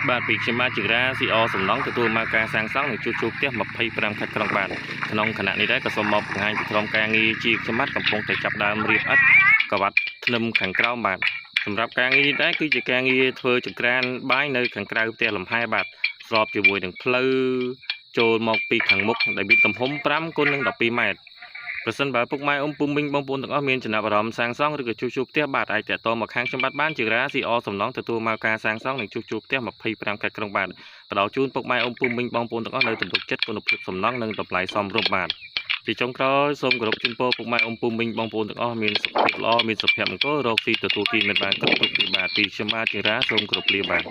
បាទពីខ្ញុំមកជារាស៊ីអសំណងទទួលមកការសាងសង់និងជួសជុលផ្ទះ25ខេត្តក្រុងបាទក្នុងគណៈនេះដែរក៏សូមមកបង្ហាញពីក្រុមការងារជាខ្ញុំបាទកំពុងតែចាប់ដើមរៀបអិតកវ៉ាត់ធ្នឹមខាងក្រោមបាទសម្រាប់ការងារនេះដែរគឺជាការងារធ្វើចង្ក្រានបាយនៅខាងក្រៅផ្ទះលំហែបាទស្របជាមួយនឹងផ្លូវចូលមកពីខាងមុខដែលមានទំហំ5 x 12 ម៉ែត្រប្រសិនបើពុកម៉ែអ៊ំពុំមីងបងប្អូនទាំងអស់មានចំណាប់អារម្មណ៍សាងសង់ឬក៏ជួសជុលផ្ទះបាទអាចតាក់ទងមកខាងខ្ញុំបាទបានជារាស៊ីអសំណងទទួលមកការសាងសង់និងជួសជុលផ្ទះ25ខេត្តក្រុងបាទផ្ដល់ជូនពុកម៉ែអ៊ំពុំមីងបងប្អូនទាំងអស់នៅទំនុកចិត្តគុណភាពសំណង់និងតម្លៃសមរម្យបាទជាចុងក្រោយសូមគោរពជូនពរពុកម៉ែអ៊ំពុំមីងបងប្អូនទាំងអស់មានសុខភាពល្អមានសុភមង្គលរកស៊ីទទួលទានមានបានគ្រប់ទីបាទពីខ្ញុំបាទជារាសូមគោរពលាបាទ